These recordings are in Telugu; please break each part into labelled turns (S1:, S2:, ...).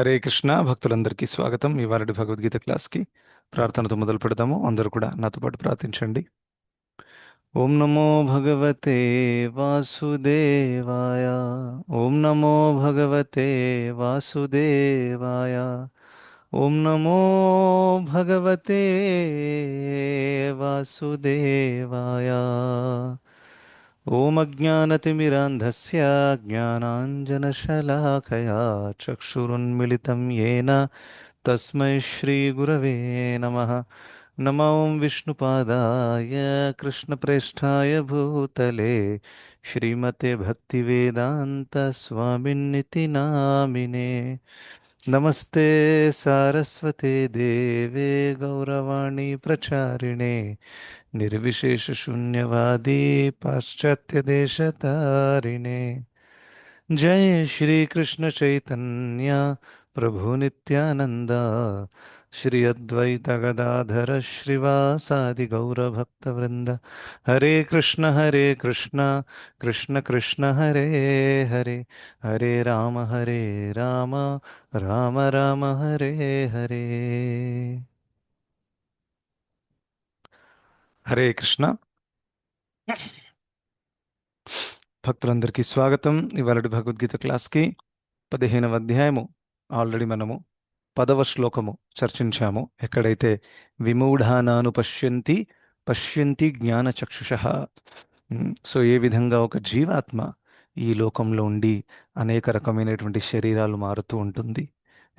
S1: హరే కృష్ణ భక్తులందరికీ స్వాగతం. ఇవాళ భగవద్గీత క్లాస్కి ప్రార్థనతో మొదలు పెడదాము. అందరూ కూడా నాతో పాటు ప్రార్థించండి. ఓం నమో భగవతే వాసుదేవాయ. ఓం నమో భగవతే వాసుదేవాయ. ఓం నమో భగవతే వాసుదేవాయ. ఓం అజ్ఞానతిమిరాంధస్య జ్ఞానాంజనశలాకయా చక్షురున్మిళితం येन తస్మై శ్రీగురవే నమః. నమో విష్ణుపాదాయ కృష్ణప్రేష్ఠాయ భూతలే శ్రీమతే భక్తివేదాంత స్వామిన్నితి నామినే. నమస్తే సారస్వతే దేవే గౌరవాణి ప్రచారిణే निर्विशेषशून्यवादी पाश्चात्यदेशतारिणे. जय श्री कृष्ण चैतन्य प्रभु नित्यानंद श्री अद्वैत गदाधर श्रीवासादि गौरभक्तवृंद. हरे कृष्ण कृष्ण कृष्ण हरे हरे, हरे राम राम राम हरे हरे. హరే కృష్ణ భక్తులందరికీ స్వాగతం. ఇవాళ భగవద్గీత క్లాస్కి 15వ అధ్యాయము ఆల్రెడీ మనము 10వ శ్లోకము చర్చించాము. ఎక్కడైతే విమూఢానాను పశ్యంతి పశ్యంతి జ్ఞానచక్షుషః. సో ఏ విధంగా ఒక జీవాత్మ ఈ లోకంలో ఉండి అనేక రకమైనటువంటి శరీరాలు మారుతూ ఉంటుంది,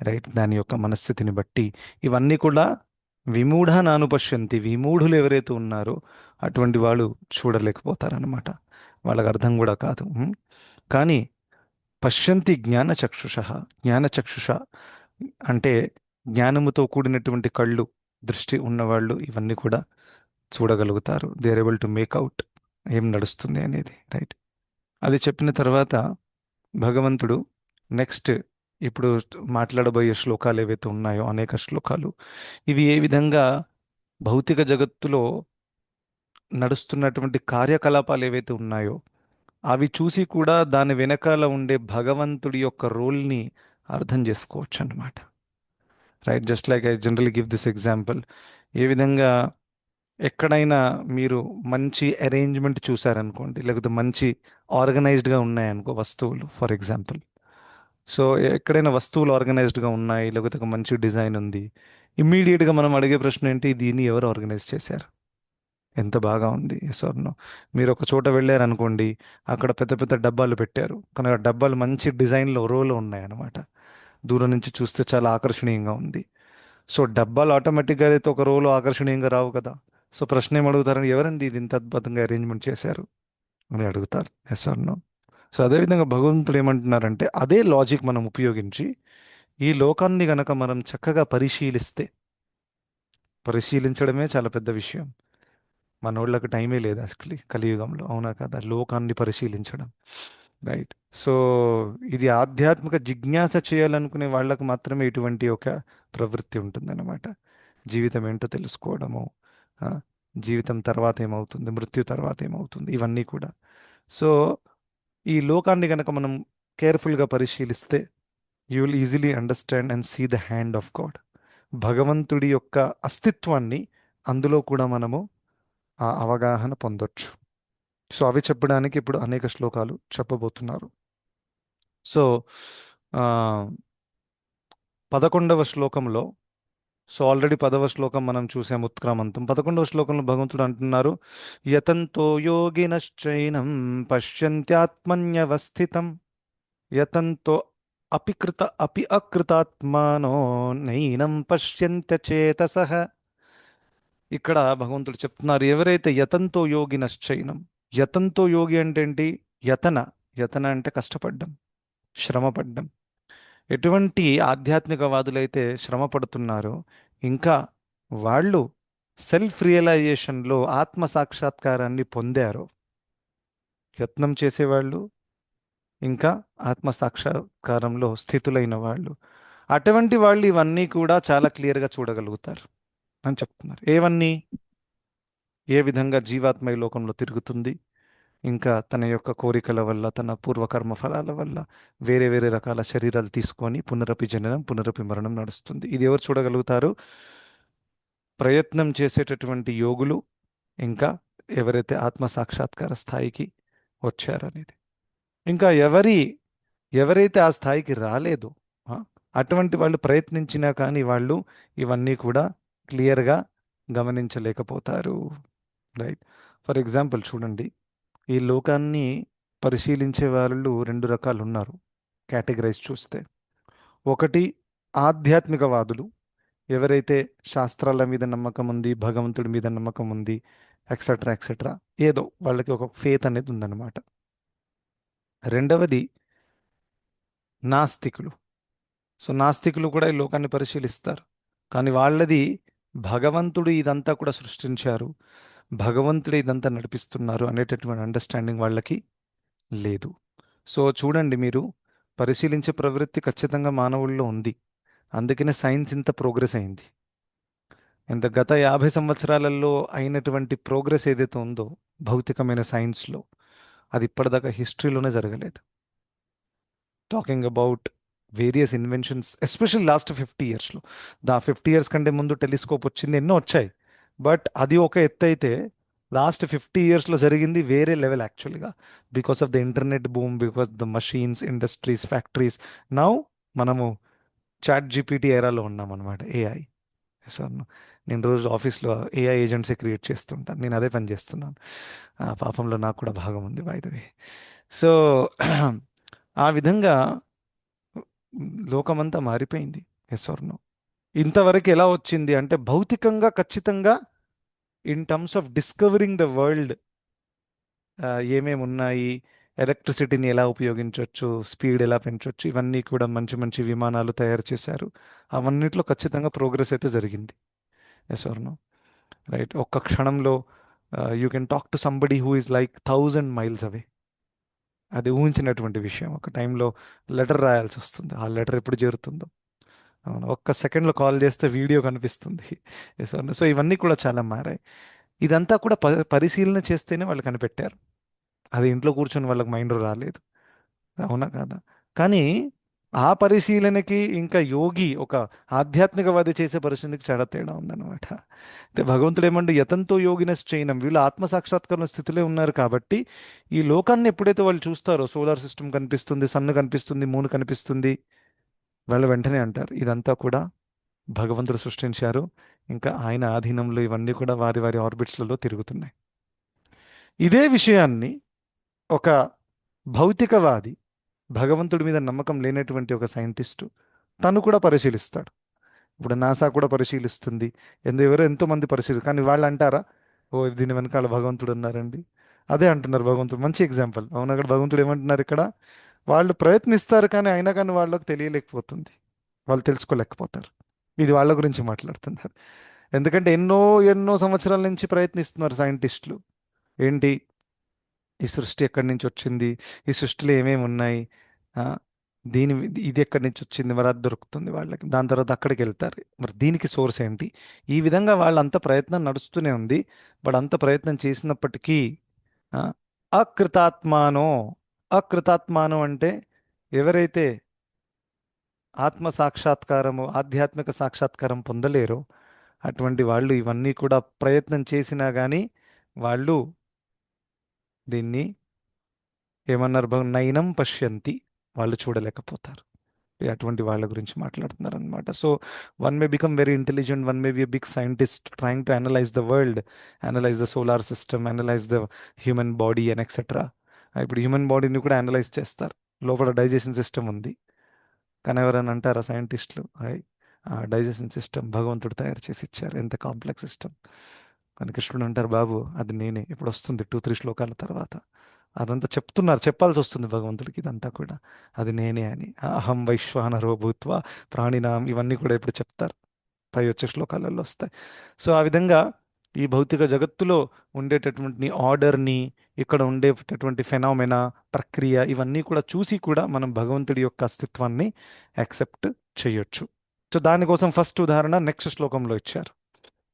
S1: రైట్? దాని యొక్క మనస్థితిని బట్టి ఇవన్నీ కూడా విమూఢానాను పశ్యంతి, విమూఢులు ఎవరైతే ఉన్నారో అటువంటి వాళ్ళు చూడలేకపోతారన్నమాట. వాళ్ళకి అర్థం కూడా కాదు. కానీ పశ్యంతి జ్ఞానచక్షుష. జ్ఞానచక్షుష అంటే జ్ఞానముతో కూడినటువంటి కళ్ళు, దృష్టి ఉన్నవాళ్ళు ఇవన్నీ కూడా చూడగలుగుతారు. They are able to make out ఏం నడుస్తుంది అనేది, రైట్? అది చెప్పిన తర్వాత భగవంతుడు నెక్స్ట్ ఇప్పుడు మాట్లాడబోయే శ్లోకాలు ఏవైతే ఉన్నాయో అనేక శ్లోకాలు, ఇవి ఏ విధంగా భౌతిక జగత్తులో నడుస్తున్నటువంటి కార్యకలాపాలు ఏవైతే ఉన్నాయో అవి చూసి కూడా దాని వెనకాల ఉండే భగవంతుడి యొక్క రోల్ని అర్థం చేసుకోవచ్చు అన్నమాట, right? Just like I generally give this example. ఏ విధంగా ఎక్కడైనా మీరు మంచి అరేంజ్మెంట్ చూసారనుకోండి, లేకపోతే మంచి ఆర్గనైజ్డ్గా ఉన్నాయనుకో వస్తువులు, ఫర్ ఎగ్జాంపుల్. సో ఎక్కడైనా వస్తువులు ఆర్గనైజ్డ్గా ఉన్నాయి, లేకపోతే ఒక మంచి డిజైన్ ఉంది, ఇమ్మీడియట్గా మనం అడిగే ప్రశ్న ఏంటి? దీన్ని ఎవరు ఆర్గనైజ్ చేశారు? ఎంత బాగా ఉంది, ఎస్ ఆర్ నో? మీరు ఒక చోట వెళ్ళారనుకోండి, అక్కడ పెద్ద పెద్ద డబ్బాలు పెట్టారు, కానీ ఆ డబ్బాలు మంచి డిజైన్లో రోలో ఉన్నాయన్నమాట. దూరం నుంచి చూస్తే చాలా ఆకర్షణీయంగా ఉంది. సో డబ్బాలు ఆటోమేటిక్గా అయితే ఒక రోలో ఆకర్షణీయంగా రావు కదా. సో ప్రశ్న ఏం అడుగుతారని, ఎవరండి ఇది ఇంత అద్భుతంగా అరేంజ్మెంట్ చేశారు అని అడుగుతారు, ఎస్ ఆర్ నో? సో అదేవిధంగా భగవంతుడు ఏమంటున్నారంటే అదే లాజిక్ మనం ఉపయోగించి ఈ లోకాన్ని గనక మనం చక్కగా పరిశీలిస్తే, పరిశీలించడమే చాలా పెద్ద విషయం. మనోళ్ళకి టైమే లేదు యాక్చువల్లీ కలియుగంలో, అవునా కదా? లోకాన్ని పరిశీలించడం, రైట్? సో ఇది ఆధ్యాత్మిక జిజ్ఞాస చేయాలనుకునే వాళ్ళకు మాత్రమే ఇటువంటి ఒక ప్రవృత్తి ఉంటుందన్నమాట. జీవితం ఏంటో తెలుసుకోవడము, ఆ, జీవితం తర్వాత ఏమవుతుంది, మృత్యు తర్వాత ఏమవుతుంది, ఇవన్నీ కూడా. సో ఈ లోకాన్ని కనుక మనం కేర్ఫుల్గా పరిశీలిస్తే you will easily understand and see the hand of God. భగవంతుడి యొక్క అస్తిత్వాన్ని అందులో కూడా మనము ఆ అవగాహన పొందొచ్చు. సో అవి చెప్పడానికి ఇప్పుడు అనేక శ్లోకాలు చెప్పబోతున్నారు. సో ఆ, 11వ శ్లోకంలో, సో ఆల్రెడీ 10వ శ్లోకం మనం చూసాం ఉత్క్రామంతం. 11వ శ్లోకంలో భగవంతుడు అంటున్నారు, యతంతో యోగినశ్చైనం పశ్యంత్యాత్మన్యవస్థితం యతంతో అపి అకృతాత్మానో నైనం పశ్యంత్య చేతసః. ఇక్కడ భగవంతుడు చెప్తున్నారు, ఎవరైతే యతంతో యోగినశ్చైనం. యతంతో యోగి అంటే ఏంటి? యతన, యతన అంటే కష్టపడ్డం, శ్రమపడ్డం. ఎటువంటి ఆధ్యాత్మికవాదులైతే శ్రమ పడుతున్నారో, ఇంకా వాళ్ళు సెల్ఫ్ రియలైజేషన్లో ఆత్మ సాక్షాత్కారాన్ని పొందారో, యత్నం చేసేవాళ్ళు ఇంకా ఆత్మ సాక్షాత్కారంలో స్థితులైన వాళ్ళు, అటువంటి వాళ్ళు ఇవన్నీ కూడా చాలా క్లియర్గా చూడగలుగుతారు అని చెప్తున్నారు. ఏవన్నీ? ఏ విధంగా జీవాత్మ ఈ లోకంలో తిరుగుతుంది, ఇంకా తన యొక్క కోరికల వల్ల, తన పూర్వకర్మ ఫలాల వల్ల వేరే వేరే రకాల శరీరాలు తీసుకొని పునరపి జననం, పునరపి మరణం నడుస్తుంది. ఇది ఎవరు చూడగలుగుతారు? ప్రయత్నం చేసేటటువంటి యోగులు, ఇంకా ఎవరైతే ఆత్మ సాక్షాత్కార స్థాయికి వచ్చారనేది. ఇంకా ఎవరైతే ఆ స్థాయికి రాలేదో, ఆ, అటువంటి వాళ్ళు ప్రయత్నించినా కానీ వాళ్ళు ఇవన్నీ కూడా క్లియర్గా గమనించలేకపోతారు. రైట్. ఫర్ ఎగ్జాంపుల్ చూడండి, ఈ లోకాన్ని పరిశీలించే వాళ్ళు రెండు రకాలు ఉన్నారు కేటగిరైజ్ చూస్తే. ఒకటి ఆధ్యాత్మికవాదులు, ఎవరైతే శాస్త్రాల మీద నమ్మకం ఉంది, భగవంతుడి మీద నమ్మకం ఉంది, ఎక్సెట్రా ఎక్సెట్రా, ఏదో వాళ్ళకి ఒక ఫేత్ అనేది ఉందన్నమాట. రెండవది నాస్తికులు. సో నాస్తికులు కూడా ఈ లోకాన్ని పరిశీలిస్తారు, కానీ వాళ్ళది భగవంతుడు ఇదంతా కూడా సృష్టించారు, భగవంతుడు ఇదంతా నడిపిస్తున్నారు అనేటటువంటి అండర్స్టాండింగ్ వాళ్ళకి లేదు. సో చూడండి మీరు, పరిశీలించే ప్రవృత్తి ఖచ్చితంగా మానవుల్లో ఉంది. అందుకనే సైన్స్ ఇంత ప్రోగ్రెస్ అయింది. ఇంత గత 50 సంవత్సరాలలో అయినటువంటి ప్రోగ్రెస్ ఏదైతే ఉందో భౌతికమైన సైన్స్లో, అది ఇప్పటిదాకా హిస్టరీలోనే జరగలేదు. Talking about various inventions, especially last 50 ఇయర్స్లో. 50 ఇయర్స్ కంటే ముందు టెలిస్కోప్ వచ్చింది, ఎన్నో వచ్చాయి. బట్ అది ఒక ఎత్తు అయితే, లాస్ట్ 50 ఇయర్స్లో జరిగింది వేరే లెవెల్ యాక్చువల్గా. Because of the internet boom, because the machines, industries, factories. Now మనము చాట్ జీపీటీ ఎరాలో ఉన్నాం అనమాట, ఏఐ. సార్ నేను రోజు ఆఫీస్లో ఏఐ ఏజెంట్సే క్రియేట్ చేస్తుంటాను, నేను అదే పని చేస్తున్నాను. ఆ పాపంలో నాకు కూడా భాగం ఉంది, బై ద వే. సో ఆ విధంగా లోకమంతా మారిపోయింది. Yes or no? ఇంతవరకు ఎలా వచ్చింది అంటే, భౌతికంగా ఖచ్చితంగా in terms of discovering the world ఏమేమి ఉన్నాయి, ఎలక్ట్రిసిటీని ఎలా ఉపయోగించవచ్చు, స్పీడ్ ఎలా పెంచవచ్చు, ఇవన్నీ కూడా మంచి మంచి విమానాలు తయారు చేశారు. అవన్నిట్లో ఖచ్చితంగా ప్రోగ్రెస్ అయితే జరిగింది. Yes or no? రైట్. ఒక్క క్షణంలో you can talk to somebody who is like 1000 miles away. అది ఊహించినటువంటి విషయం. ఒక టైంలో లెటర్ రాయాల్సి వస్తుంది, ఆ లెటర్ ఎప్పుడు చేరుతుందో. అవును, ఒక్క సెకండ్లో కాల్ చేస్తే వీడియో కనిపిస్తుంది. సో సో ఇవన్నీ కూడా చాలా మారాయి. ఇదంతా కూడా పరిశీలన చేస్తేనే వాళ్ళు కనిపెట్టారు. అది ఇంట్లో కూర్చొని వాళ్ళకి మైండ్ రాలేదు. అవునా కాదా? కానీ ఆ పరిశీలనకి ఇంకా యోగి, ఒక ఆధ్యాత్మికవాది చేసే పరిశీలనకి చాలా తేడా ఉందన్నమాట. అయితే భగవంతుడు ఏమంటే యతంతో యోగినస్ చైనం, వీళ్ళు ఆత్మసాక్షాత్కరణ స్థితిలో ఉన్నారు కాబట్టి ఈ లోకాన్ని ఎప్పుడైతే వాళ్ళు చూస్తారో, సోలార్ సిస్టమ్ కనిపిస్తుంది, సన్ కనిపిస్తుంది, మూన్ కనిపిస్తుంది, వాళ్ళు వెంటనే అంటారు ఇదంతా కూడా భగవంతుడు సృష్టించారు, ఇంకా ఆయన ఆధీనంలో ఇవన్నీ కూడా వారి వారి ఆర్బిట్స్లలో తిరుగుతున్నాయి. ఇదే విషయాన్ని ఒక భౌతికవాది, భగవంతుడి మీద నమ్మకం లేనటువంటి ఒక సైంటిస్టు, తను కూడా పరిశీలిస్తాడు. ఇప్పుడు నాసా కూడా పరిశీలిస్తుంది, ఎవరో ఎంతోమంది కానీ వాళ్ళు అంటారా, ఓ దీని వెనకాల భగవంతుడు ఉన్నారండి? అదే అంటున్నారు భగవంతుడు. మంచి ఎగ్జాంపుల్. అవును, అక్కడ భగవంతుడు ఏమంటున్నారు ఇక్కడ, వాళ్ళు ప్రయత్నిస్తారు కానీ అయినా కానీ వాళ్ళకు తెలియలేకపోతుంది, వాళ్ళు తెలుసుకోలేకపోతారు. ఇది వాళ్ళ గురించి మాట్లాడుతున్నారు. ఎందుకంటే ఎన్నో ఎన్నో సంవత్సరాల నుంచి ప్రయత్నిస్తున్నారు సైంటిస్టులు. ఏంటి, ఈ సృష్టి ఎక్కడి నుంచి వచ్చింది, ఈ సృష్టిలో ఏమేమి ఉన్నాయి, ఆ, దీని ఇది ఎక్కడి నుంచి వచ్చింది, మరి అది దొరుకుతుంది వాళ్ళకి, దాని తర్వాత అక్కడికి వెళ్తారు, మరి దీనికి సోర్స్ ఏంటి. ఈ విధంగా వాళ్ళంత ప్రయత్నం నడుస్తూనే ఉంది. బట్ అంత ప్రయత్నం చేసినప్పటికీ ఆ, అకృతాత్మానో, అకృతాత్మానం అంటే ఎవరైతే ఆత్మ సాక్షాత్కారము, ఆధ్యాత్మిక సాక్షాత్కారం పొందలేరో అటువంటి వాళ్ళు ఇవన్నీ కూడా ప్రయత్నం చేసినా కానీ వాళ్ళు దీన్ని ఏమన్నారు, నైనం పశ్యంతి, వాళ్ళు చూడలేకపోతారు. అటువంటి వాళ్ళ గురించి మాట్లాడుతున్నారు అనమాట. So one may become very intelligent, one may be a big scientist trying to analyse the world, analyse the solar system, analyse the human body and etcetera. ఇప్పుడు హ్యూమన్ బాడీని కూడా అనలైజ్ చేస్తారు, లోపల డైజెషన్ సిస్టమ్ ఉంది. కానీ ఎవరైనా అంటారా సైంటిస్టులు, ఆ డైజెషన్ సిస్టమ్ భగవంతుడు తయారు చేసి ఇచ్చారు, ఎంత కాంప్లెక్స్ సిస్టమ్. కానీ కృష్ణుడు అంటారు, బాబు అది నేనే, ఇప్పుడు వస్తుంది 2-3 శ్లోకాల తర్వాత. అదంతా చెప్తున్నారు, చెప్పాల్సి వస్తుంది భగవంతుడికి ఇదంతా కూడా, అది నేనే అని. అహం వైశ్వానరో భూత్వా ప్రాణినాం, ఇవన్నీ కూడా ఇప్పుడు చెప్తారు, పై వచ్చే శ్లోకాలలో వస్తాయి. సో ఆ విధంగా ఈ భౌతిక జగత్తులో ఉండేటటువంటి ఆర్డర్ని, ఇక్కడ ఉండేటటువంటి ఫెనామెనా, ప్రక్రియ, ఇవన్నీ కూడా చూసి కూడా మనం భగవంతుడి యొక్క అస్తిత్వాన్ని యాక్సెప్ట్ చేయొచ్చు. సో దానికోసం ఫస్ట్ ఉదాహరణ నెక్స్ట్ శ్లోకంలో ఇచ్చారు,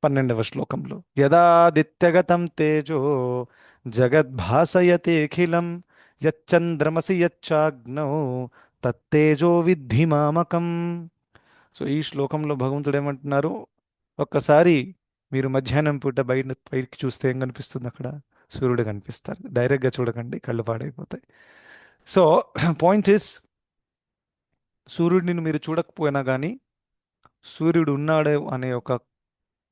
S1: 12వ శ్లోకంలో. యదాదిత్యగతం తేజో జగద్భాసయతేఖిలం యచ్చంద్రమసి యచ్చాగ్నౌ తత్తేజో విద్ధి మామకం. సో ఈ శ్లోకంలో భగవంతుడు ఏమంటున్నారు, ఒక్కసారి మీరు మధ్యాహ్నం పూట బయట పైకి చూస్తే ఏం కనిపిస్తుంది అక్కడ? సూర్యుడు కనిపిస్తారు. డైరెక్ట్గా చూడకండి, కళ్ళు పాడైపోతాయి. సో పాయింట్ ఇస్, సూర్యుడిని మీరు చూడకపోయినా కానీ సూర్యుడు ఉన్నాడు అనే ఒక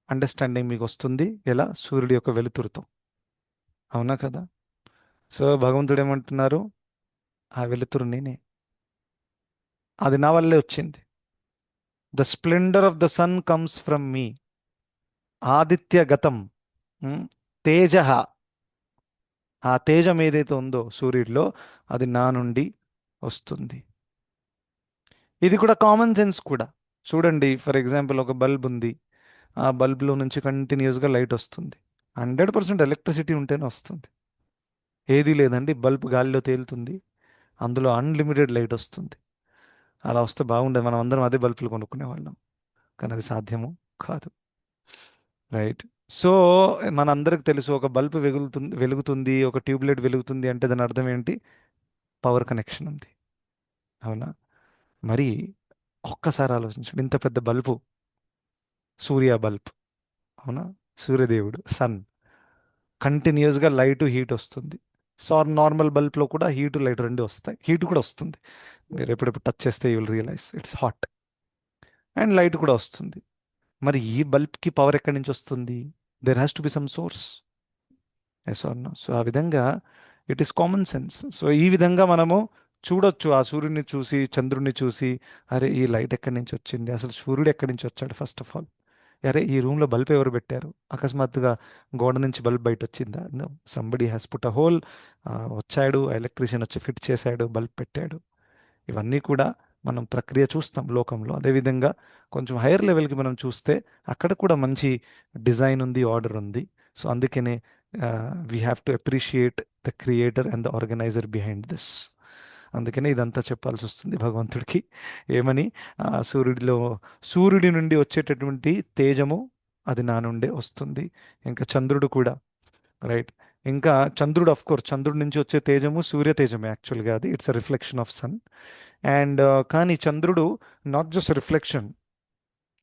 S1: అండర్స్టాండింగ్ మీకు వస్తుంది. ఎలా? సూర్యుడి యొక్క వెలుతురుతో. అవునా కదా? సో భగవంతుడు ఏమంటున్నారు, ఆ వెలుతురు నేనే, అది నా వల్లే వచ్చింది. The splendour of the sun comes from me. ఆదిత్య గతం తేజ, ఆ తేజం ఏదైతే ఉందో సూర్యుడిలో, అది నా నుండి వస్తుంది. ఇది కూడా కామన్ సెన్స్ కూడా. చూడండి, ఫర్ ఎగ్జాంపుల్ ఒక బల్బ్ ఉంది, ఆ బల్బ్లో నుంచి కంటిన్యూస్గా లైట్ వస్తుంది. 100% ఎలక్ట్రిసిటీ ఉంటేనే వస్తుంది. ఏదీ లేదండి, బల్బ్ గాలిలో తేలుతుంది, అందులో అన్లిమిటెడ్ లైట్ వస్తుంది. అలా వస్తే బాగుండేది, మనం అందరం అదే బల్బులు కొనుక్కునేవాళ్ళం. కానీ అది సాధ్యము కాదు. రైట్. సో మనందరికి తెలుసు, ఒక బల్బ్ వెలుగుతుంది, ఒక ట్యూబ్లైట్ వెలుగుతుంది అంటే దాని అర్థం ఏంటి? పవర్ కనెక్షన్ ఉంది. అవునా? మరి ఒక్కసారి ఆలోచించండి, ఇంత పెద్ద బల్బు, సూర్య బల్బ్, అవునా, సూర్యదేవుడు, సన్, కంటిన్యూస్గా లైట్ హీట్ వస్తుంది. సో నార్మల్ బల్బ్లో కూడా హీట్ లైట్ రెండు వస్తాయి, హీట్ కూడా వస్తుంది. మీరు ఎప్పుడెప్పుడు టచ్ చేస్తే you will realise it's hot. And light కూడా వస్తుంది. మరి ఈ బల్బ్కి పవర్ ఎక్కడి నుంచి వస్తుంది? There has to be some source. Yes or no? So ఆ విధంగా it is common sense. So ఈ విధంగా మనము చూడొచ్చు, ఆ సూర్యుడిని చూసి, చంద్రుడిని చూసి, అరే ఈ లైట్ ఎక్కడి నుంచి వచ్చింది, అసలు సూర్యుడు ఎక్కడి నుంచి వచ్చాడు ఫస్ట్ ఆఫ్ ఆల్, అరే ఈ రూమ్లో బల్బ్ ఎవరు పెట్టారు, అకస్మాత్తుగా గోడ నుంచి బల్బ్ బయట వచ్చిందా? No, somebody has put a hole, వచ్చాడు ఎలక్ట్రీషియన్ వచ్చి ఫిట్ చేశాడు, బల్బ్ పెట్టాడు. ఇవన్నీ కూడా మనం ప్రక్రియ చూస్తాం లోకంలో. అదేవిధంగా కొంచెం హైయర్ లెవెల్కి మనం చూస్తే అక్కడ కూడా మంచి డిజైన్ ఉంది, ఆర్డర్ ఉంది. సో అందుకనే we have to appreciate the creator and the organiser behind this. అందుకనే ఇదంతా చెప్పాల్సి వస్తుంది భగవంతుడికి. ఏమని? సూర్యుడిలో, సూర్యుడి నుండి వచ్చేటటువంటి తేజము అది నా నుండే వస్తుంది. ఇంకా చంద్రుడు కూడా, రైట్. ఇంకా చంద్రుడు, ఆఫ్ కోర్స్ చంద్రుడి నుంచి వచ్చే తేజము సూర్య తేజమే యాక్చువల్గా, అది it's a reflection of sun. And కానీ చంద్రుడు నాట్ జస్ట్ రిఫ్లెక్షన్,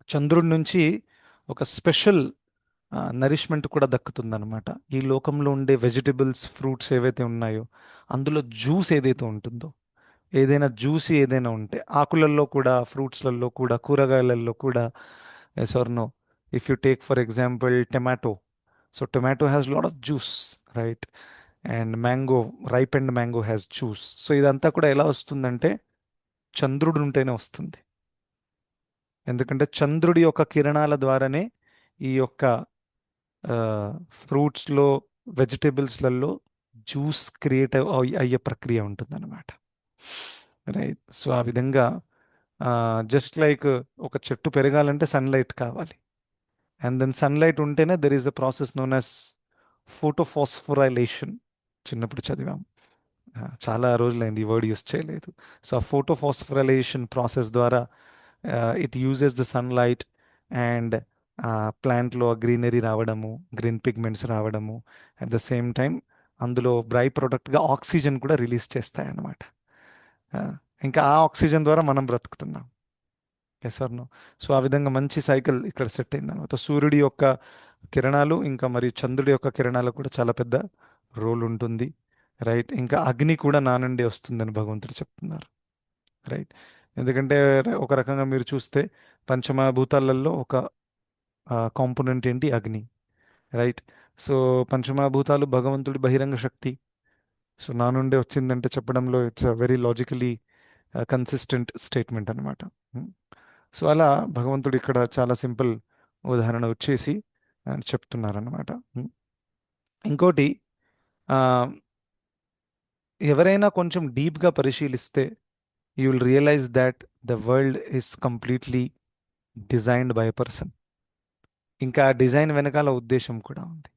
S1: చంద్రుడి నుంచి ఒక స్పెషల్ నరిష్మెంట్ కూడా దక్కుతుందన్నమాట. ఈ లోకంలో ఉండే వెజిటబుల్స్, ఫ్రూట్స్ ఏవైతే ఉన్నాయో అందులో జ్యూస్ ఏదైతే ఉంటుందో, ఏదైనా జ్యూసీ ఏదైనా ఉంటే ఆకులలో కూడా, ఫ్రూట్స్లలో కూడా, కూరగాయలలో కూడా, yes or no? If you take for example tomato, so tomato has lot of juice, right. And mango, ripe and mango has juice. So ఇదంతా కూడా ఎలా వస్తుందంటే చంద్రుడు ఉంటేనే వస్తుంది. ఎందుకంటే చంద్రుడి యొక్క కిరణాల ద్వారానే ఈ యొక్క ఫ్రూట్స్లో, వెజిటేబుల్స్లలో జ్యూస్ క్రియేట్ అయ్యే ప్రక్రియ ఉంటుందన్నమాట. రైట్. సో ఆ విధంగా జస్ట్ లైక్ ఒక చెట్టు పెరగాలంటే సన్లైట్ కావాలి. అండ్ దెన్ సన్లైట్ ఉంటేనే there is a process known as photophosphorylation. చిన్నప్పుడు చదివాం. చాలా రోజులైంది ఈ వర్డ్ యూస్ చేయలేదు. సో ఆ ఫోటోఫాస్ఫరైలేషన్ ప్రాసెస్ ద్వారా it uses the sunlight and ప్లాంట్లో గ్రీనరీ రావడము, గ్రీన్ పిగ్మెంట్స్ రావడము, అట్ ద సేమ్ టైం అందులో బై ప్రొడక్ట్గా ఆక్సిజన్ కూడా రిలీజ్ చేస్తాయి అన్నమాట. ఇంకా ఆ ఆక్సిజన్ ద్వారా మనం బ్రతుకుతున్నాం. Yes or no? సో ఆ విధంగా మంచి సైకిల్ ఇక్కడ సెట్ అయింది అనమాట. సూర్యుడి యొక్క కిరణాలు ఇంకా మరియు చంద్రుడి యొక్క కిరణాలు కూడా చాలా పెద్ద రోల్ ఉంటుంది. రైట్. ఇంకా అగ్ని కూడా నా నుండి వస్తుందని భగవంతుడు చెప్తున్నారు. రైట్. ఎందుకంటే ఒక రకంగా మీరు చూస్తే పంచమభూతాలలో ఒక కాంపోనెంట్ ఏంటి? అగ్ని. రైట్. సో పంచమభూతాలు భగవంతుడి బహిరంగ శక్తి. సో నా నుండే వచ్చిందంటే చెప్పడంలో it's a very logically consistent statement అనమాట. సో అలా భగవంతుడు ఇక్కడ చాలా సింపుల్ ఉదాహరణ వచ్చేసి చెప్తున్నారన్నమాట. ఇంకోటి, ఆ, ఎవరైనా కొంచెం డీప్గా పరిశీలిస్తే you will realise that the world is completely designed by a person. ఇంకా ఆ డిజైన్ వెనకాల ఉద్దేశం కూడా ఉంది.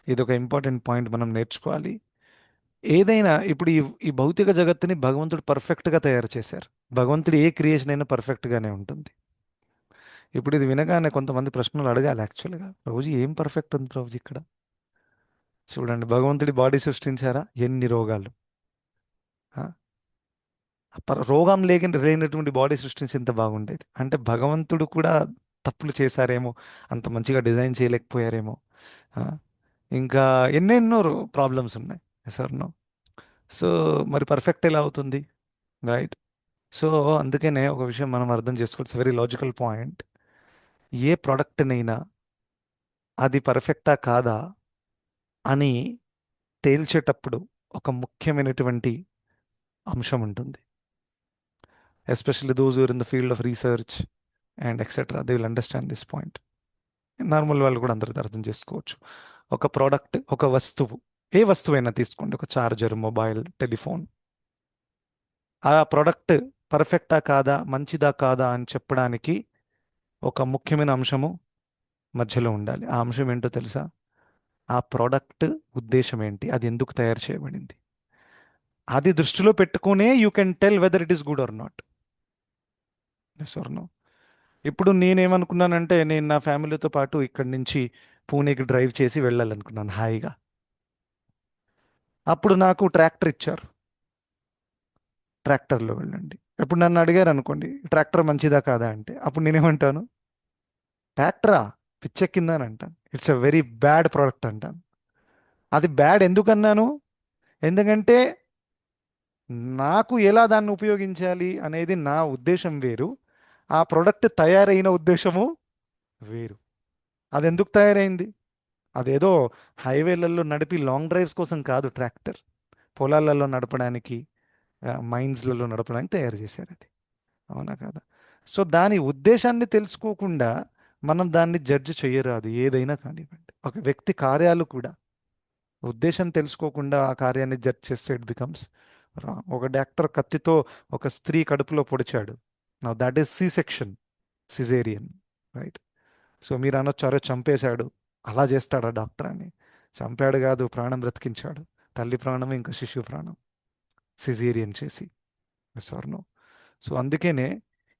S1: ఇది ఒక ఇంపార్టెంట్ పాయింట్ మనం నేర్చుకోవాలి. ఏదైనా ఇప్పుడు ఈ భౌతిక జగత్తుని భగవంతుడు పర్ఫెక్ట్గా తయారు చేశారు. భగవంతుడు ఏ క్రియేషన్ అయినా పర్ఫెక్ట్గానే ఉంటుంది. ఇప్పుడు ఇది వినగానే కొంతమంది ప్రశ్నలు అడగాలి యాక్చువల్గా, ప్రభుజీ ఏం పర్ఫెక్ట్ ఉంది ప్రభుజీ ఇక్కడ? చూడండి, భగవంతుడి బాడీ సృష్టించారా, ఎన్ని రోగాలు. ఆ? రోగం లేనటువంటి బాడీ సృష్టించి ఎంత బాగుండేది. అంటే భగవంతుడు కూడా తప్పులు చేశారేమో, అంత మంచిగా డిజైన్ చేయలేకపోయారేమో. ఆ? ఇంకా ఎన్నెన్నో ప్రాబ్లమ్స్ ఉన్నాయి. Sir no. సో మరి పర్ఫెక్ట్ ఎలా అవుతుంది, రైట్? సో అందుకనే ఒక విషయం మనం అర్థం చేసుకోవచ్చు, వెరీ లాజికల్ పాయింట్. ఏ ప్రోడక్ట్నైనా అది పర్ఫెక్టా కాదా అని తేల్చేటప్పుడు ఒక ముఖ్యమైనటువంటి అంశం ఉంటుంది. Especially those are in the field of research and etcetera, they will understand this point. Normal వాళ్ళు కూడా అందరూ అర్థం చేసుకోవచ్చు. ఒక ప్రోడక్ట్, ఒక వస్తువు, ఏ వస్తువైనా తీసుకోండి, ఒక చార్జర్, మొబైల్, టెలిఫోన్. ఆ ప్రోడక్ట్ పర్ఫెక్టా కాదా, మంచిదా కాదా అని చెప్పడానికి ఒక ముఖ్యమైన అంశము మధ్యలో ఉండాలి. ఆ అంశం ఏంటో తెలుసా? ఆ ప్రోడక్ట్ ఉద్దేశం ఏంటి, అది ఎందుకు తయారు చేయబడింది, అది దృష్టిలో పెట్టుకునే you can tell whether it is good or not. Yes or no. ఇప్పుడు నేనేమనుకున్నానంటే, నేను నా ఫ్యామిలీతో పాటు ఇక్కడి నుంచి పూణేకి డ్రైవ్ చేసి వెళ్ళాలనుకున్నాను హాయిగా. అప్పుడు నాకు ట్రాక్టర్ ఇచ్చారు, ట్రాక్టర్లో వెళ్ళండి. ఇప్పుడు నన్ను అడిగారు అనుకోండి, ట్రాక్టర్ మంచిదా కాదా అంటే, అప్పుడు నేనేమంటాను? ట్రాక్టరా, పిచ్చెక్కిందని అంటాను. It's a very bad product అంటాను. అది బ్యాడ్ ఎందుకన్నాను? ఎందుకంటే నాకు ఎలా దాన్ని ఉపయోగించాలి అనేది నా ఉద్దేశం వేరు, ఆ ప్రోడక్ట్ తయారైన ఉద్దేశము వేరు. అది ఎందుకు తయారైంది? అదేదో హైవేలలో నడిపి లాంగ్ డ్రైవ్స్ కోసం కాదు ట్రాక్టర్. పొలాలలో నడపడానికి, మైన్స్లలో నడపడానికి తయారు చేశారు అది. అవునా కాదా? సో దాని ఉద్దేశాన్ని తెలుసుకోకుండా మనం దాన్ని జడ్జి చేయరాదు, ఏదైనా కానివ్వండి. ఒక వ్యక్తి కార్యాలు కూడా ఉద్దేశం తెలుసుకోకుండా ఆ కార్యాన్ని జడ్జ్ చేస్తే ఇట్ బికమ్స్ రాంగ్. ఒక డాక్టర్ కత్తితో ఒక స్త్రీ కడుపులో పొడిచాడు. నా that is C section, caesarean, right? So మీరు అనొచ్చు, అరే చంపేశాడు, అలా చేస్తాడా డాక్టర్ అని. చంపాడు కాదు, ప్రాణం బ్రతికించాడు. తల్లి ప్రాణం, ఇంకా శిశువు ప్రాణం, సిజేరియన్ చేసి. స్వర్ణం. సో అందుకనే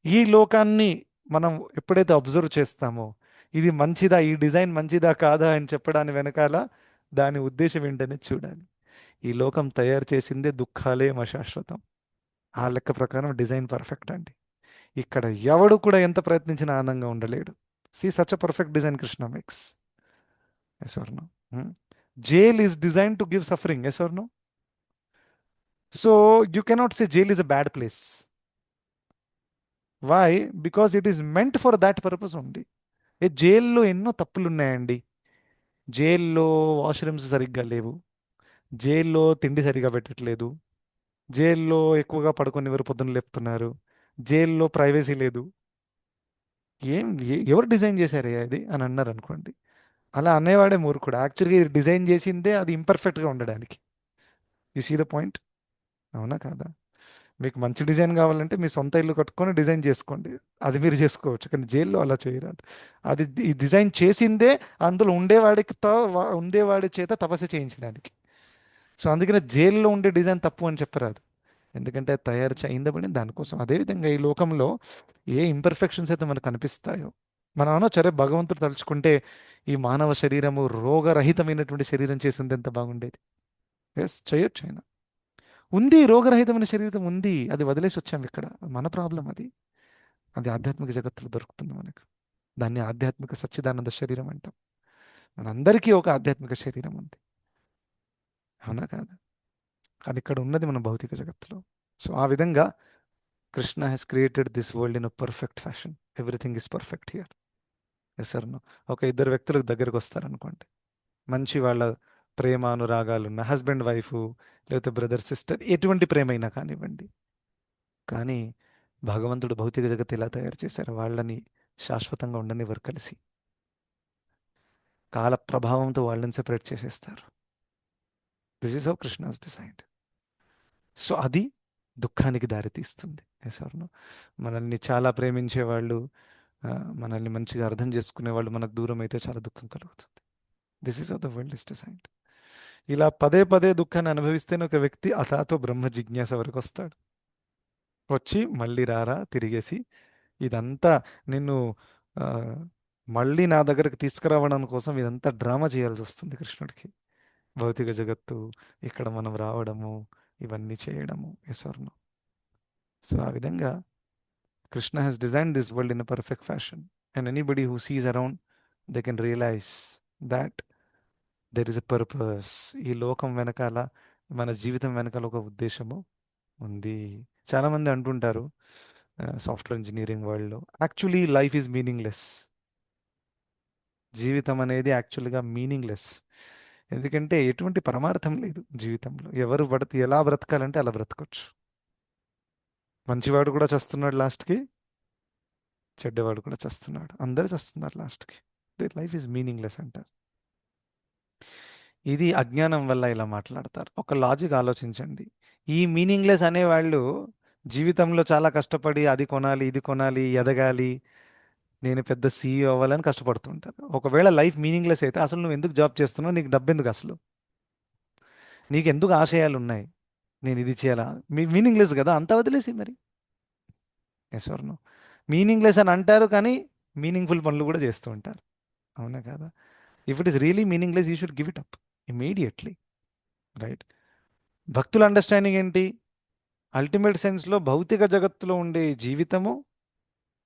S1: ఈ లోకాన్ని మనం ఎప్పుడైతే అబ్జర్వ్ చేస్తామో, ఇది మంచిదా, ఈ డిజైన్ మంచిదా కాదా అని చెప్పడాని వెనకాల దాని ఉద్దేశం ఏంటనేది చూడాలి. ఈ లోకం తయారు చేసిందే దుఃఖాలే శాశ్వతం. ఆ లెక్క ప్రకారం డిజైన్ పర్ఫెక్ట్ అండి. ఇక్కడ ఎవడు కూడా ఎంత ప్రయత్నించినా ఆనందంగా ఉండలేడు. See such a perfect design Krishna makes. Yes or no? Jail is design to give suffering. Yes or no? So you cannot say jail is a bad place. Why? Because it is meant for that purpose only. ఏ జైల్లో ఎన్నో తప్పులు ఉన్నాయండి. జైల్లో వాష్రూమ్స్ సరిగ్గా లేవు, జైల్లో తిండి సరిగా పెట్టట్లేదు, జైల్లో ఎక్కువగా పడుకొని ఎవరు పొద్దున్న లేపుతున్నారు, జైల్లో ప్రైవసీ లేదు. ఏం ఎవరు డిజైన్ చేశారు అది అని అన్నారు అనుకోండి, అలా అనేవాడే మూర్ఖుడు. యాక్చువల్గా ఇది డిజైన్ చేసిందే అది ఇంపర్ఫెక్ట్గా ఉండడానికి. You see the point. అవునా కాదా? మీకు మంచి డిజైన్ కావాలంటే మీ సొంత ఇల్లు కట్టుకొని డిజైన్ చేసుకోండి, అది మీరు చేసుకోవచ్చు. కానీ జైల్లో అలా చేయరాదు. అది ఈ డిజైన్ చేసిందే అందులో ఉండేవాడికి ఉండేవాడి చేత తపస్సు చేయించడానికి. సో అందుకనే జైల్లో ఉండే డిజైన్ తప్పు అని చెప్పరాదు, ఎందుకంటే అది తయారు అయిందబడి దానికోసం. అదేవిధంగా ఈ లోకంలో ఏ ఇంపర్ఫెక్షన్స్ అయితే మనకు కనిపిస్తాయో, మనం అనొచ్చు, అరే భగవంతుడు తలుచుకుంటే ఈ మానవ శరీరము రోగరహితమైనటువంటి శరీరం చేసింది ఎంత బాగుండేది. ఎస్, చేయొచ్చు ఆయన. ఉంది, రోగరహితమైన శరీరం ఉంది, అది వదిలేసి వచ్చాము ఇక్కడ. మన ప్రాబ్లం అది. అది ఆధ్యాత్మిక జగత్తులో దొరుకుతుంది మనకు. దాన్ని ఆధ్యాత్మిక సచ్చిదానంద శరీరం అంటాం. మనందరికీ ఒక ఆధ్యాత్మిక శరీరం ఉంది. అవునా కాదా? కానీ ఇక్కడ ఉన్నది మన భౌతిక జగత్తులో. సో ఆ విధంగా Krishna has created this world in a perfect fashion. Everything is perfect here. Yes sir no? ఒక ఇద్దరు వ్యక్తులకు దగ్గరకు వస్తారనుకోండి, మంచి వాళ్ళ ప్రేమ అనురాగాలున్న హస్బెండ్ వైఫ్, లేకపోతే బ్రదర్ సిస్టర్, ఎటువంటి ప్రేమ అయినా కానివ్వండి. కానీ భగవంతుడు భౌతిక జగత్తు ఎలా తయారు చేశారు, వాళ్ళని శాశ్వతంగా ఉండనివ్వరు కలిసి. కాల ప్రభావంతో వాళ్ళని సెపరేట్ చేసేస్తారు. This is how Krishna's decide. So అది దుఃఖానికి దారితీస్తుంది. Yes or no? మనల్ని చాలా ప్రేమించే వాళ్ళు, ఆ, మనల్ని మంచిగా అర్థం చేసుకునే వాళ్ళు మనకు దూరం అయితే చాలా దుఃఖం కలుగుతుంది. This is how the world is decide. ఇలా పదే పదే దుఃఖాన్ని అనుభవిస్తేనే ఒక వ్యక్తి అతాతో బ్రహ్మ జిజ్ఞాస వరకు వస్తాడు. వచ్చి మళ్ళీ రారా తిరిగేసి, ఇదంతా నిన్ను ఆ, మళ్ళీ నా దగ్గరకు తీసుకురావడం కోసం ఇదంతా డ్రామా చేయాల్సి వస్తుంది కృష్ణుడికి. భౌతిక జగత్తు, ఇక్కడ మనం రావడము, ఇవన్నీ చేయడము. Yes or no? సో ఆ విధంగా Krishna has design this world in a perfect fashion. And anybody who sees around, they can realise that there is a purpose. ఈ లోకం వెనకాల, మన జీవితం వెనకాల ఒక ఉద్దేశము ఉంది. చాలామంది అంటుంటారు సాఫ్ట్వేర్ ఇంజనీరింగ్ వరల్డ్లో, యాక్చువల్లీ లైఫ్ ఈజ్ మీనింగ్లెస్. జీవితం అనేది యాక్చువల్గా మీనింగ్లెస్. ఎందుకంటే ఎటువంటి పరమార్థం లేదు జీవితంలో. ఎవరు ఎలా బ్రతకాలంటే అలా బ్రతకొచ్చు. మంచివాడు కూడా చస్తున్నాడు లాస్ట్కి, చెడ్డవాడు కూడా చస్తున్నాడు, అందరూ చస్తున్నారు లాస్ట్కి. లైఫ్ ఈజ్ మీనింగ్లెస్ అంటారు. ఇది అజ్ఞానం వల్ల ఇలా మాట్లాడతారు. ఒక లాజిక్ ఆలోచించండి. ఈ మీనింగ్లెస్ అనేవాళ్ళు జీవితంలో చాలా కష్టపడి అది కొనాలి, ఇది కొనాలి, ఎదగాలి, నేను పెద్ద సీఈఓ అవ్వాలని కష్టపడుతుంటారు. ఒకవేళ లైఫ్ మీనింగ్లెస్ అయితే అసలు నువ్వు ఎందుకు జాబ్ చేస్తున్నావు? నీకు డబ్బు ఎందుకు అసలు? నీకు ఎందుకు ఆశయాలు ఉన్నాయి? నేను ఇది చేయాలా? మీనింగ్లెస్ కదా, అంతా వదిలేసి మరి. Yes or no? మీనింగ్లెస్ అని అంటారు కానీ మీనింగ్ఫుల్ పనులు కూడా చేస్తూ ఉంటారు. అవునా కదా? If it is really meaningless, you should give it up immediately. Right? భక్తుల అండర్స్టాండింగ్ ఏంటి? అల్టిమేట్ సెన్స్లో భౌతిక జగత్తులో ఉండే జీవితము,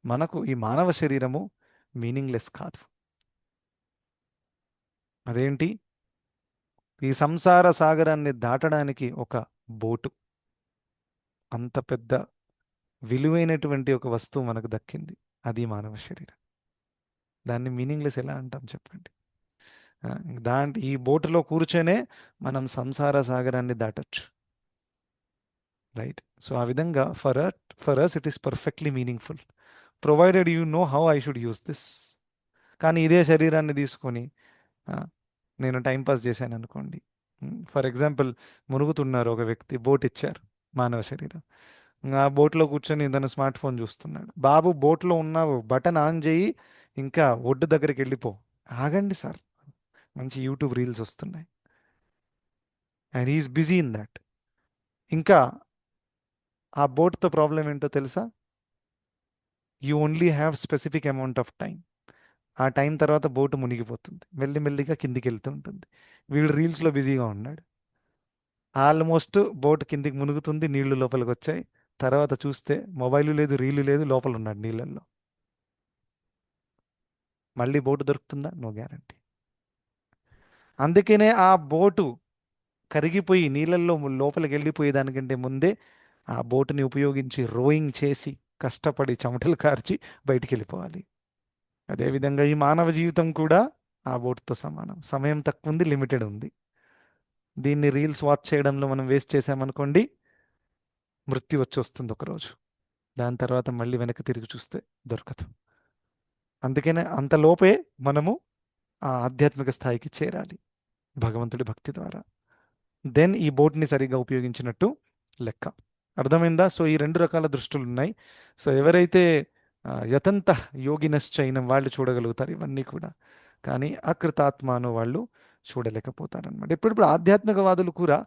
S1: మనకు ఈ మానవ శరీరము మీనింగ్లెస్ కాదు. అదేంటి? ఈ సంసార సాగరాన్ని దాటడానికి ఒక బోటు, అంత పెద్ద విలువైనటువంటి ఒక వస్తువు మనకు దక్కింది. అది మానవ శరీరం. దాన్ని మీనింగ్లెస్ ఎలా అంటాం చెప్పండి? ఆ, ఈ బోటులో కూర్చొనే మనం సంసార సాగరాన్ని దాటొచ్చు. రైట్? సో ఆ విధంగా for us it is perfectly meaningful, provided you know how I should use this. కానీ ఇదే శరీరాన్ని తీసుకొని ఆ, నేను టైంపాస్ చేశాను అనుకోండి. ఫర్ ఎగ్జాంపుల్, మునుగుతున్నారు ఒక వ్యక్తి, బోట్ ఇచ్చారు, మానవ శరీరం. ఆ బోట్లో కూర్చొని తన స్మార్ట్ ఫోన్ చూస్తున్నాడు. బాబు బోట్లో ఉన్నావు, బటన్ ఆన్ చేయి, ఇంకా ఒడ్డు దగ్గరికి వెళ్ళిపో. ఆగండి సార్, మంచి యూట్యూబ్ రీల్స్ వస్తున్నాయి, and he is busy in that. ఇంకా ఆ బోట్తో ప్రాబ్లం ఏంటో తెలుసా? You only have specific amount of time. ఆ టైం తర్వాత బోటు మునిగిపోతుంది, మెల్లిమెల్లిగా కిందికి వెళ్తూ ఉంటుంది. వీడు రీల్స్లో బిజీగా ఉన్నాడు. ఆల్మోస్ట్ బోట్ కిందికి మునుగుతుంది, నీళ్లు లోపలికి వచ్చాయి. తర్వాత చూస్తే మొబైల్ లేదు, రీలు లేదు, లోపల ఉన్నాడు నీళ్ళల్లో. మళ్ళీ బోటు దొరుకుతుందా? No guarantee. అందుకనే ఆ బోటు కరిగిపోయి నీళ్ళల్లో లోపలికి వెళ్ళిపోయే దానికంటే ముందే ఆ బోటుని ఉపయోగించి రోయింగ్ చేసి కష్టపడి చెమటలు కార్చి బయటికి వెళ్ళిపోవాలి. అదేవిధంగా ఈ మానవ జీవితం కూడా ఆ బోటుతో సమానం. సమయం తక్కువ ఉంది, లిమిటెడ్ ఉంది. దీన్ని రీల్స్ వాచ్ చేయడంలో మనం వేస్ట్ చేసామనుకోండి, మృత్యు వచ్చి వస్తుంది ఒకరోజు. దాని తర్వాత మళ్ళీ వెనక్కి తిరిగి చూస్తే దొరకదు. అందుకనే అంతలోపే మనము ఆ ఆధ్యాత్మిక స్థాయికి చేరాలి భగవంతుడి భక్తి ద్వారా. దెన్ ఈ బోట్ని సరిగ్గా ఉపయోగించినట్టు లెక్క. అర్థమైందా? సో ఈ రెండు రకాల దృష్టులు ఉన్నాయి. సో ఎవరైతే యతంత యోగినశ్చైనం వాళ్ళు చూడగలుగుతారు ఇవన్నీ కూడా, కానీ అకృతాత్మాను వాళ్ళు చూడలేకపోతారనమాట. ఇప్పుడు ఆధ్యాత్మికవాదులు కూడా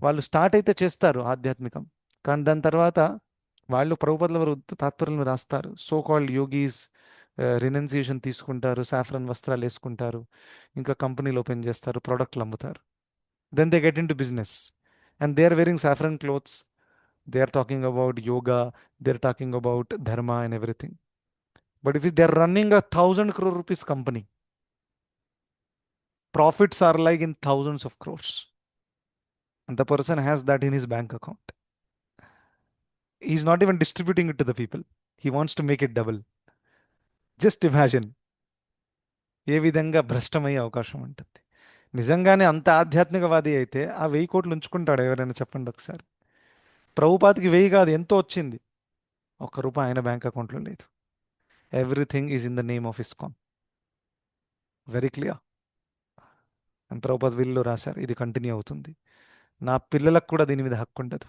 S1: వాళ్ళు స్టార్ట్ అయితే చేస్తారు ఆధ్యాత్మికం, కానీ దాని తర్వాత వాళ్ళు ప్రభుపదుల వారు తాత్పర్యాలను రాస్తారు. సో కాల్డ్ యోగీస్ రినౌన్సియేషన్ తీసుకుంటారు, సాఫ్రన్ వస్త్రాలు వేసుకుంటారు, ఇంకా కంపెనీలు ఓపెన్ చేస్తారు, ప్రోడక్ట్లు అమ్ముతారు. Then they get into business and they are wearing saffron clothes. They are talking about yoga, they are talking about dharma and everything. But if they are running a 1,000 crore rupees company, profits are like in thousands of crores. And the person has that in his bank account. He's not even distributing it to the people. He wants to make it double. Just imagine ఏ విధంగా భ్రష్టమయ్యే అవకాశం ఉంటుంది. నిజంగానే అంత ఆధ్యాత్మికవాది అయితే ఆ 1,000 కోట్లు ఉంచుకుంటాడు ఎవరైనా చెప్పండి ఒకసారి? ప్రభుపాదికి 1,000 కాదు, ఎంతో వచ్చింది, ఒక్క రూపాయి ఆయన బ్యాంక్ అకౌంట్లో లేదు. Everything is in the name of ISKCON. Very clear. And Prabhupad willow రాశారు, ఇది కంటిన్యూ అవుతుంది. నా పిల్లలకు కూడా దీని మీద హక్కు ఉండదు.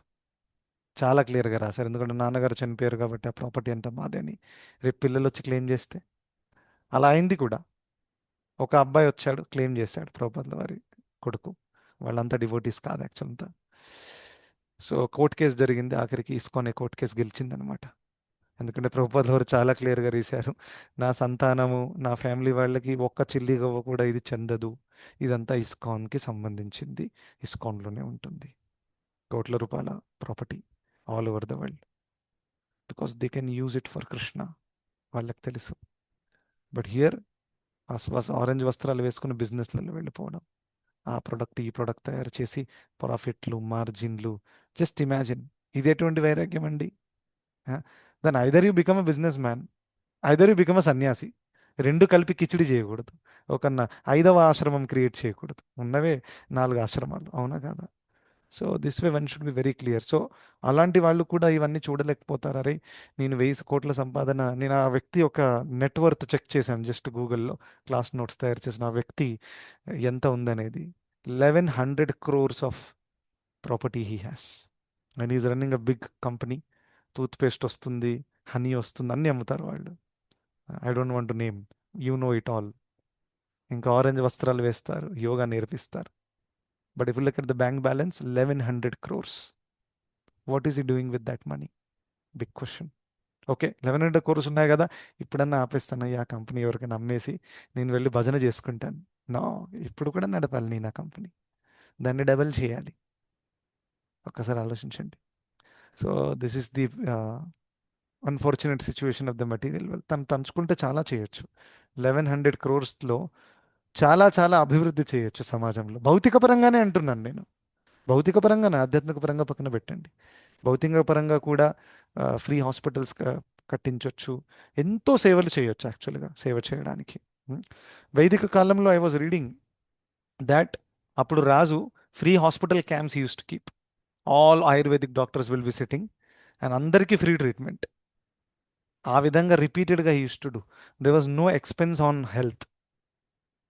S1: చాలా క్లియర్గా రాశారు, ఎందుకంటే నాన్నగారు చనిపోయారు కాబట్టి ఆ ప్రాపర్టీ అంతా మాదే అని. రేపు పిల్లలు వచ్చి క్లెయిమ్ చేస్తే, అలా అయింది కూడా. ఒక అబ్బాయి వచ్చాడు, క్లెయిమ్ చేశాడు, ప్రభుపాదుల వారి కొడుకు. వాళ్ళంతా డివోటీస్ కాదు యాక్చువల్ అంతా. సో కోర్ట్ కేసు జరిగింది, ఆఖరికి ఇస్కాన్ కోర్ట్ కేసు గెలిచిందనమాట. ఎందుకంటే ప్రభుపాదుల వారు చాలా క్లియర్గా రాశారు, నా సంతానము, నా ఫ్యామిలీ వాళ్ళకి ఒక్క చిల్లి గవ్వ కూడా ఇది చెందదు. ఇదంతా ఇస్కాన్కి సంబంధించింది, ఇస్కాన్లోనే ఉంటుంది. కోట్ల రూపాయల property all over the world, because they can use it for Krishna, వాళ్ళకి తెలుసు. బట్ హియర్ ఆరెంజ్ వస్త్రాలు వేసుకుని బిజినెస్లలో వెళ్ళిపోవడం, ఆ ప్రోడక్ట్ ఈ ప్రోడక్ట్ తయారు చేసి ప్రాఫిట్లు, మార్జిన్లు. జస్ట్ ఇమాజిన్, ఇది ఎటువంటి వైరాగ్యం అండి? Then either you become a business man, either you become a sanyasi. రెండు కలిపి కిచిడి చేయకూడదు. ఒక ఐదవ ఆశ్రమం క్రియేట్ చేయకూడదు. ఉన్నవే 4 ఆశ్రమాలు, అవునా కాదా? So this way one should be very clear. So అలాంటి వాళ్ళు కూడా ఇవన్నీ చూడలేకపోతారు. అరే, నేను 1000 కోట్ల సంపాదన, నేను ఆ వ్యక్తి ఒక నెట్వర్త్ చెక్ చేశాను జస్ట్ గూగుల్లో, క్లాస్ నోట్స్ తయారు చేసిన ఆ వ్యక్తి ఎంత ఉందనేది. 1100 crores of property he has, and is running a big company. Toothpaste వస్తుంది, హనీ వస్తుంది, అన్నీ అమ్ముతారు వాళ్ళు. I don't want to name, you know it all. ఇంకా ఆరెంజ్ వస్త్రాలు వేస్తారు, యోగా నేర్పిస్తారు. But if look at the bank balance, 1100 crores. What is he doing with that money? Big question. Okay, 1100 crores ఉన్నాయి కదా, ఇప్పుడన్నా ఆపేస్తానయ్యా ఆ కంపెనీ, ఎవరికైనా అమ్మేసి నేను వెళ్ళి భజన చేసుకుంటాను. నో, ఇప్పుడు కూడా నడపాలి నేను ఆ కంపెనీ, దాన్ని డబల్ చేయాలి. ఒక్కసారి ఆలోచించండి. So this is the unfortunate situation of the material wealth. తను తలుచుకుంటే చాలా చేయొచ్చు. 1100 crores చాలా చాలా అభివృద్ధి చేయొచ్చు సమాజంలో, భౌతిక పరంగానే అంటున్నాను నేను. భౌతిక పరంగానే, ఆధ్యాత్మిక పరంగా పక్కన పెట్టండి. భౌతిక పరంగా కూడా ఫ్రీ హాస్పిటల్స్ కట్టించవచ్చు, ఎంతో సేవలు చేయొచ్చు యాక్చువల్గా, సేవ చేయడానికి. ఉం. వైదిక కాలంలో ఐ వాజ్ రీడింగ్ దాట్ అప్పుడు Raju free hospital camps use to keep. All ayurvedic doctors will be sitting, and అందరికీ ఫ్రీ ట్రీట్మెంట్. ఆ విధంగా రిపీటెడ్గా use to do. They was no expense on health.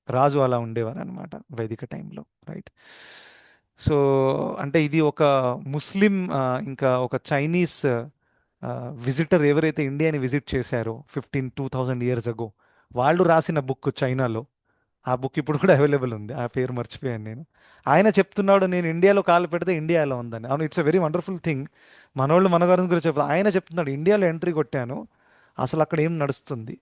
S1: Raju అలా ఉండేవారు అనమాట వైదిక టైంలో, రైట్? సో అంటే ఇది ఒక ముస్లిం, ఇంకా ఒక చైనీస్ విజిటర్ ఎవరైతే ఇండియాని విజిట్ చేశారో 2000 years ago, వాళ్ళు రాసిన బుక్ చైనాలో. ఆ బుక్ ఇప్పుడు కూడా అవైలబుల్ ఉంది, ఆ పేరు మర్చిపోయాను నేను. ఆయన చెప్తున్నాడు, నేను ఇండియాలో కాలు పెడితే ఇండియా ఎలా ఉందని. అవును, it's a very wonderful thing. మనోళ్ళు మన గారి గురించి చెప్తారు. ఆయన చెప్తున్నాడు, ఇండియాలో ఎంట్రీ కొట్టాను, అసలు అక్కడ ఏం నడుస్తుంది?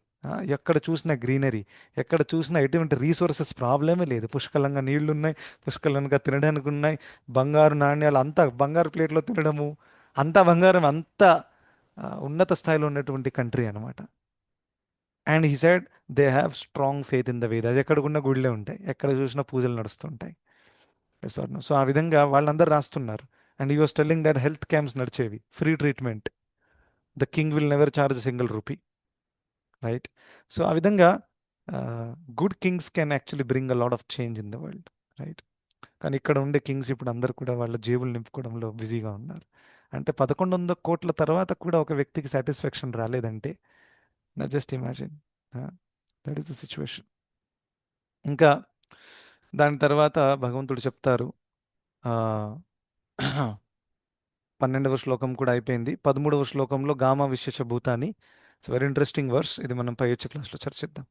S1: ఎక్కడ చూసినా గ్రీనరీ, ఎక్కడ చూసినా ఎటువంటి రీసోర్సెస్ ప్రాబ్లమే లేదు, పుష్కలంగా నీళ్లు ఉన్నాయి, పుష్కలంగా తినడానికి ఉన్నాయి, బంగారు నాణ్యాలు, అంతా బంగారు ప్లేట్లో తినడము, అంతా బంగారం, అంతా ఉన్నత స్థాయిలో ఉన్నటువంటి కంట్రీ అనమాట. And he said they have strong faith in the Vedas. ఎక్కడికున్న గుళ్ళే ఉంటాయి, ఎక్కడ చూసినా పూజలు నడుస్తుంటాయి. సో ఆ విధంగా వాళ్ళందరూ రాస్తున్నారు. And you was telling that health camps నడిచేవి, free treatment, the king will never charge single rupee, right? So ఆ విధంగా good kings can actually bring a lot of change in the world, right? కానీ ఇక్కడ ఉండే కింగ్స్ ఇప్పుడు అందరు కూడా వాళ్ళ జేబులు నింపుకోవడంలో బిజీగా ఉన్నారు. అంటే 1100 కోట్ల తర్వాత కూడా ఒక వ్యక్తికి సాటిస్ఫాక్షన్ రాలేదంటే, నా just imagine. That is the situation. ఇంకా దాని తర్వాత భగవంతుడు చెప్తారు, ఆ, 12వ శ్లోకం కూడా అయిపోయింది. 13వ శ్లోకంలో గామ విశేష భూతాన్ని. ఇట్స్ వెరీ ఇంట్రెస్టింగ్ వర్స్, ఇది మనం పై వచ్చే క్లాస్లో చర్చిద్దాం.